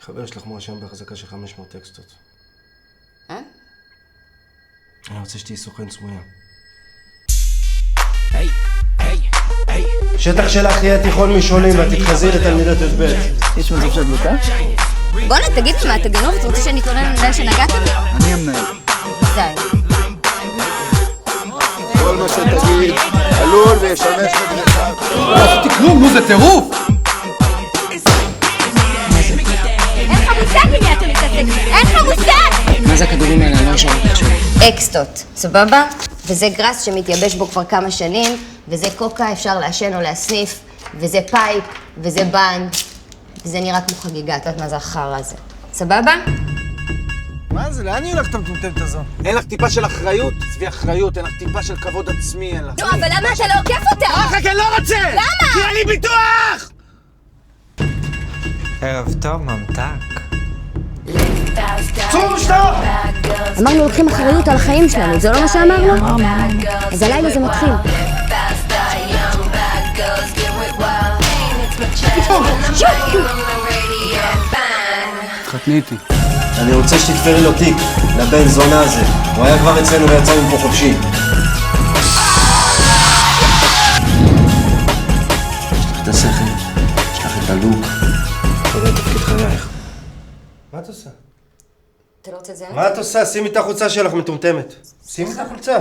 חבר שלך מואשם בהחזקה של 500 טקסטות. אני רוצה שתהיי סוכן סמויה. שטח שלך יהיה תיכון משעולים ואת תתחזי לתלמידת י"ב. יש מצב שאת דלוקה? בוא'נה, תגיד מה, אתה גנוב? אתה רוצה שאני אתלונן על זה שנגעת בי? אני המנהל. די. כל מה שתגיד עלול וישמש לבריחה. לא עשיתי כלום, נו זה טירוף! אין לך מושג עם מי אתה מתעסק! אין לך מושג! מה זה הכדורים האלה? אני לא אשאר אותך עכשיו. אקסטות, סבבה? וזה גרס שמתייבש בו כבר כמה שנים, וזה קוקה, אפשר לעשן או להסניף, וזה פייפ, וזה בנד, וזה נראה כמו חגיגה, את יודעת מה זה החרא הזה. סבבה? מה זה? לאן היא הולכת המטומטמת הזו? אין לך טיפה של אחריות? צבי אחריות, אין לך טיפה של כבוד עצמי, אין לך. לא, אבל למה אתה לא עוקף אותה? אחר כך אני לא רוצה! למה? כי אין לי ביטוח! ערב טוב, ממתק. צאו שתוק! אמרנו לוקחים אחריות על החיים שלנו, זה לא מה שאמרנו? אז הלילה זה מתחיל. תחתני איתי. אני רוצה שתתפרי לו תיק, לבן זונה הזה. הוא היה כבר אצלנו ויצאנו פה חופשי. יש לך את השכל, יש לך את הלוק. אתה יודע תפקיד חייך. מה את עושה? אתה לא רוצה את זה? מה את עושה? שימי את החולצה שלך מטומטמת. שימי את החולצה.